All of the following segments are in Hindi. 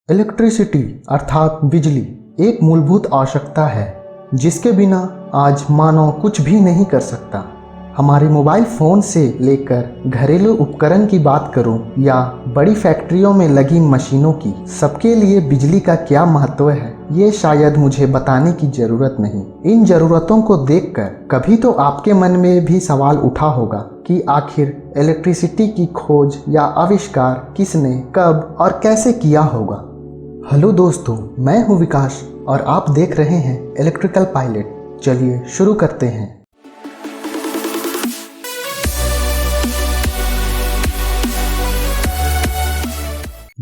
इलेक्ट्रिसिटी अर्थात बिजली एक मूलभूत आवश्यकता है जिसके बिना आज मानव कुछ भी नहीं कर सकता। हमारे मोबाइल फ़ोन से लेकर घरेलू उपकरण की बात करूं या बड़ी फैक्ट्रियों में लगी मशीनों की, सबके लिए बिजली का क्या महत्व है ये शायद मुझे बताने की ज़रूरत नहीं। इन ज़रूरतों को देखकर कभी तो आपके मन में भी सवाल उठा होगा कि आखिर इलेक्ट्रिसिटी की खोज या आविष्कार किसने, कब और कैसे किया होगा। हेलो दोस्तों, मैं हूं विकास और आप देख रहे हैं इलेक्ट्रिकल पायलट। चलिए शुरू करते हैं।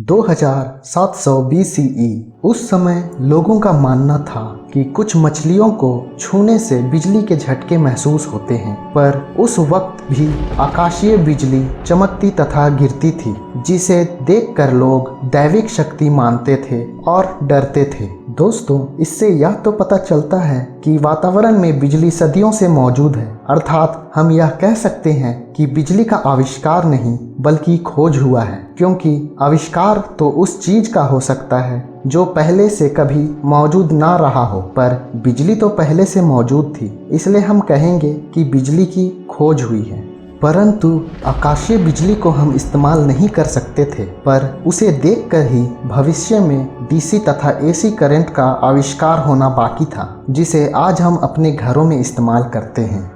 2700 BCE उस समय लोगों का मानना था कि कुछ मछलियों को छूने से बिजली के झटके महसूस होते हैं, पर उस वक्त भी आकाशीय बिजली चमकती तथा गिरती थी, जिसे देखकर लोग दैविक शक्ति मानते थे और डरते थे। दोस्तों, इससे यह तो पता चलता है कि वातावरण में बिजली सदियों से मौजूद है, अर्थात हम यह कह सकते हैं कि बिजली का आविष्कार नहीं बल्कि खोज हुआ है, क्योंकि आविष्कार तो उस चीज का हो सकता है जो पहले से कभी मौजूद ना रहा हो, पर बिजली तो पहले से मौजूद थी, इसलिए हम कहेंगे कि बिजली की खोज हुई है। परंतु आकाशीय बिजली को हम इस्तेमाल नहीं कर सकते थे, पर उसे देखकर ही भविष्य में डीसी तथा एसी करंट का आविष्कार होना बाकी था, जिसे आज हम अपने घरों में इस्तेमाल करते हैं।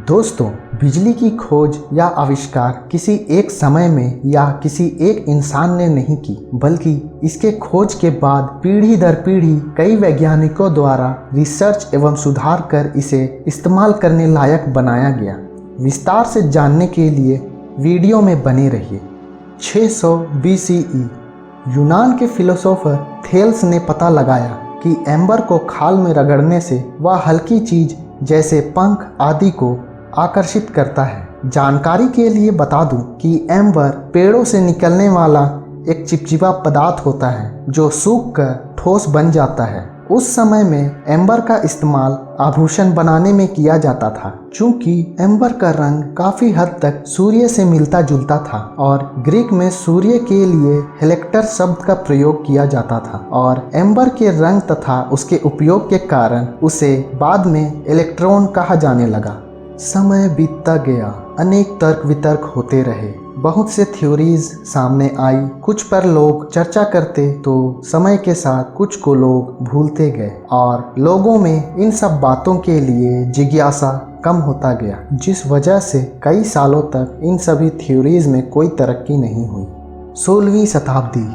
दोस्तों, बिजली की खोज या आविष्कार किसी एक समय में या किसी एक इंसान ने नहीं की, बल्कि इसके खोज के बाद पीढ़ी दर पीढ़ी कई वैज्ञानिकों द्वारा रिसर्च एवं सुधार कर इसे इस्तेमाल करने लायक बनाया गया। विस्तार से जानने के लिए वीडियो में बने रहिए। 600 BCE यूनान के फिलोसोफर थेल्स ने पता लगाया कि एम्बर को खाल में रगड़ने से वह हल्की चीज जैसे पंख आदि को आकर्षित करता है। जानकारी के लिए बता दूं कि एम्बर पेड़ों से निकलने वाला एक चिपचिपा पदार्थ होता है जो सूख कर ठोस बन जाता है। उस समय में एम्बर का इस्तेमाल आभूषण बनाने में किया जाता था, चूंकि एम्बर का रंग काफी हद तक सूर्य से मिलता जुलता था और ग्रीक में सूर्य के लिए हेलेक्टर शब्द का प्रयोग किया जाता था, और एम्बर के रंग तथा उसके उपयोग के कारण उसे बाद में इलेक्ट्रॉन कहा जाने लगा। समय बीतता गया, अनेक तर्क वितर्क होते रहे, बहुत से थ्योरीज सामने आई, कुछ पर लोग चर्चा करते तो समय के साथ कुछ को लोग भूलते गए और लोगों में इन सब बातों के लिए जिज्ञासा कम होता गया, जिस वजह से कई सालों तक इन सभी थ्योरीज में कोई तरक्की नहीं हुई। 16वीं शताब्दी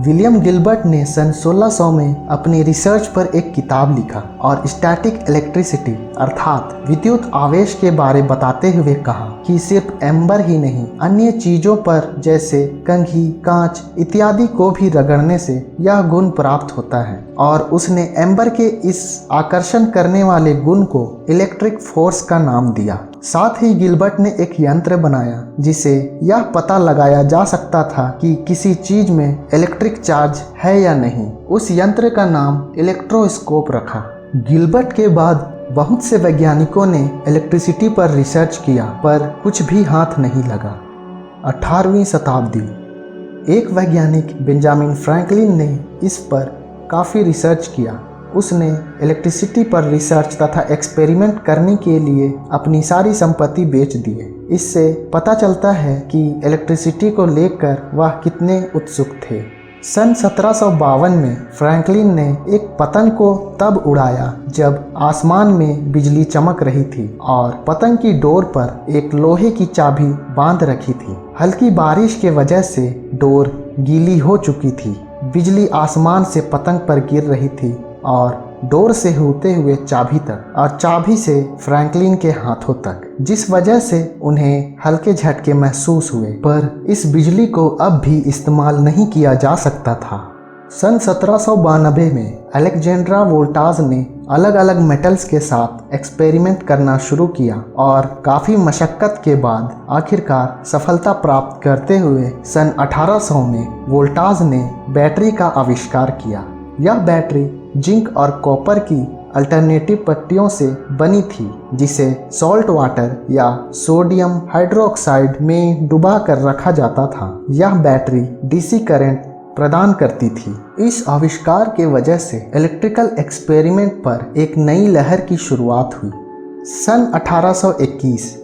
विलियम गिलबर्ट ने सन 1600 में अपनी रिसर्च पर एक किताब लिखा और स्टैटिक इलेक्ट्रिसिटी अर्थात विद्युत आवेश के बारे बताते हुए कहा कि सिर्फ एम्बर ही नहीं, अन्य चीजों पर जैसे कंघी, कांच इत्यादि को भी रगड़ने से यह गुण प्राप्त होता है, और उसने एम्बर के इस आकर्षण करने वाले गुण को इलेक्ट्रिक फोर्स का नाम दिया। साथ ही गिलबर्ट ने एक यंत्र बनाया जिसे यह पता लगाया जा सकता था कि किसी चीज में इलेक्ट्रिक चार्ज है या नहीं। उस यंत्र का नाम इलेक्ट्रोस्कोप रखा। गिलबर्ट के बाद बहुत से वैज्ञानिकों ने इलेक्ट्रिसिटी पर रिसर्च किया, पर कुछ भी हाथ नहीं लगा। 18वीं शताब्दी एक वैज्ञानिक बेंजामिन फ्रैंकलिन ने इस पर काफ़ी रिसर्च किया। उसने इलेक्ट्रिसिटी पर रिसर्च तथा एक्सपेरिमेंट करने के लिए अपनी सारी संपत्ति बेच दिए। इससे पता चलता है कि इलेक्ट्रिसिटी को लेकर वह कितने उत्सुक थे। सन 1752 में फ्रैंकलिन ने एक पतंग को तब उड़ाया जब आसमान में बिजली चमक रही थी और पतंग की डोर पर एक लोहे की चाबी बांध रखी थी। हल्की बारिश के वजह से डोर गीली हो चुकी थी। बिजली आसमान से पतंग पर गिर रही थी और डोर से होते हुए चाबी तक और चाबी से फ्रैंकलिन के हाथों तक, जिस वजह से उन्हें हल्के झटके महसूस हुए, पर इस बिजली को अब भी इस्तेमाल नहीं किया जा सकता था। सन 1792 में अलेक्जेंड्रा वोल्टाज ने अलग अलग मेटल्स के साथ एक्सपेरिमेंट करना शुरू किया और काफ़ी मशक्क़त के बाद आखिरकार सफलता प्राप्त करते हुए सन 1800 में वोल्टाज ने बैटरी का आविष्कार किया। यह बैटरी जिंक और कॉपर की अल्टरनेटिव पट्टियों से बनी थी, जिसे सॉल्ट वाटर या सोडियम हाइड्रोक्साइड में डुबा कर रखा जाता था। यह बैटरी डीसी करंट प्रदान करती थी। इस आविष्कार के वजह से इलेक्ट्रिकल एक्सपेरिमेंट पर एक नई लहर की शुरुआत हुई। सन 1821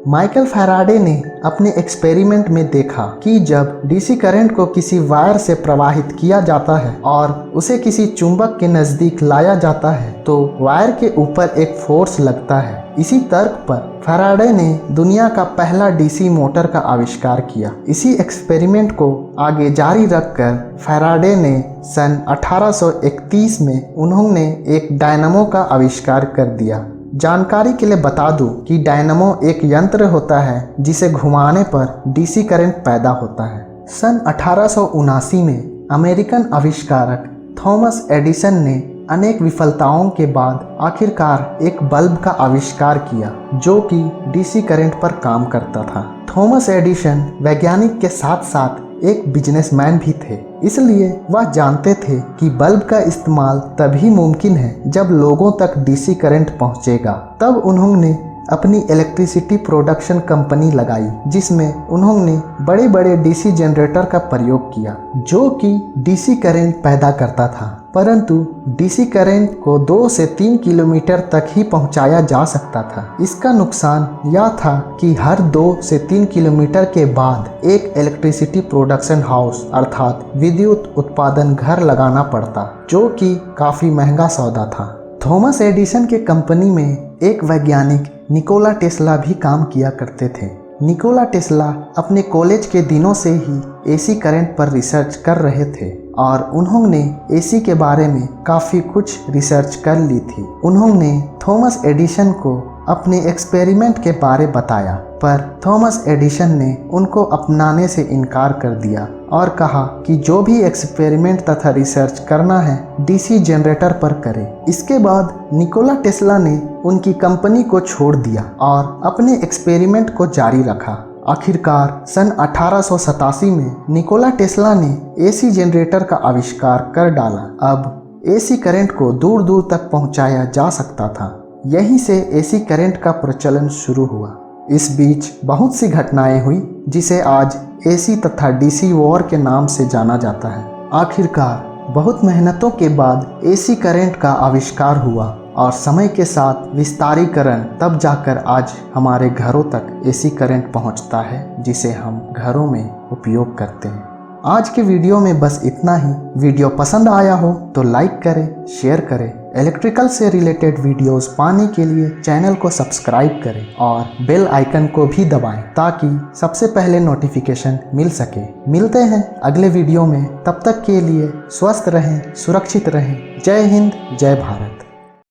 माइकल फैराडे ने अपने एक्सपेरिमेंट में देखा कि जब डीसी करंट को किसी वायर से प्रवाहित किया जाता है और उसे किसी चुंबक के नज़दीक लाया जाता है तो वायर के ऊपर एक फोर्स लगता है। इसी तर्क पर फैराडे ने दुनिया का पहला डीसी मोटर का आविष्कार किया। इसी एक्सपेरिमेंट को आगे जारी रखकर फैराडे ने सन 1831 में उन्होंने एक डायनामो का आविष्कार कर दिया। जानकारी के लिए बता दूं कि डायनामो एक यंत्र होता है जिसे घुमाने पर डीसी करंट पैदा होता है। सन 1879 में अमेरिकन आविष्कारक थॉमस एडिसन ने अनेक विफलताओं के बाद आखिरकार एक बल्ब का आविष्कार किया जो कि डीसी करंट पर काम करता था। थॉमस एडिसन वैज्ञानिक के साथ साथ एक बिजनेसमैन भी थे, इसलिए वह जानते थे कि बल्ब का इस्तेमाल तभी मुमकिन है जब लोगों तक डीसी करंट पहुंचेगा। तब उन्होंने अपनी इलेक्ट्रिसिटी प्रोडक्शन कंपनी लगाई जिसमें उन्होंने बड़े बड़े डीसी जनरेटर का प्रयोग किया जो कि डीसी करंट पैदा करता था, परंतु डीसी करंट को 2 से 3 किलोमीटर तक ही पहुंचाया जा सकता था। इसका नुकसान यह था कि हर 2 से 3 किलोमीटर के बाद एक इलेक्ट्रिसिटी प्रोडक्शन हाउस अर्थात विद्युत उत्पादन घर लगाना पड़ता जो कि काफ़ी महंगा सौदा था। थॉमस एडिसन के कंपनी में एक वैज्ञानिक निकोला टेस्ला भी काम किया करते थे। निकोला टेस्ला अपने कॉलेज के दिनों से ही एसी करंट पर रिसर्च कर रहे थे और उन्होंने एसी के बारे में काफ़ी कुछ रिसर्च कर ली थी। उन्होंने थॉमस एडिसन को अपने एक्सपेरिमेंट के बारे बताया, पर थॉमस एडिसन ने उनको अपनाने से इनकार कर दिया और कहा कि जो भी एक्सपेरिमेंट तथा रिसर्च करना है डीसी जनरेटर पर करे। इसके बाद निकोला टेस्ला ने उनकी कंपनी को छोड़ दिया और अपने एक्सपेरिमेंट को जारी रखा। आखिरकार सन 1887 में निकोला टेस्ला ने एसी जनरेटर का आविष्कार कर डाला। अब एसी करंट को दूर दूर तक पहुंचाया जा सकता था। यहीं से एसी करंट का प्रचलन शुरू हुआ। इस बीच बहुत सी घटनाएं हुई जिसे आज एसी तथा डीसी वॉर के नाम से जाना जाता है। आखिरकार बहुत मेहनतों के बाद एसी करंट का आविष्कार हुआ और समय के साथ विस्तारीकरण तब जाकर आज हमारे घरों तक एसी करंट पहुंचता है जिसे हम घरों में उपयोग करते हैं। आज के वीडियो में बस इतना ही। वीडियो पसंद आया हो तो लाइक करें, शेयर करें। इलेक्ट्रिकल से रिलेटेड वीडियोस पाने के लिए चैनल को सब्सक्राइब करें और बेल आइकन को भी दबाएं ताकि सबसे पहले नोटिफिकेशन मिल सके। मिलते हैं अगले वीडियो में, तब तक के लिए स्वस्थ रहें, सुरक्षित रहें। जय हिंद, जय भारत।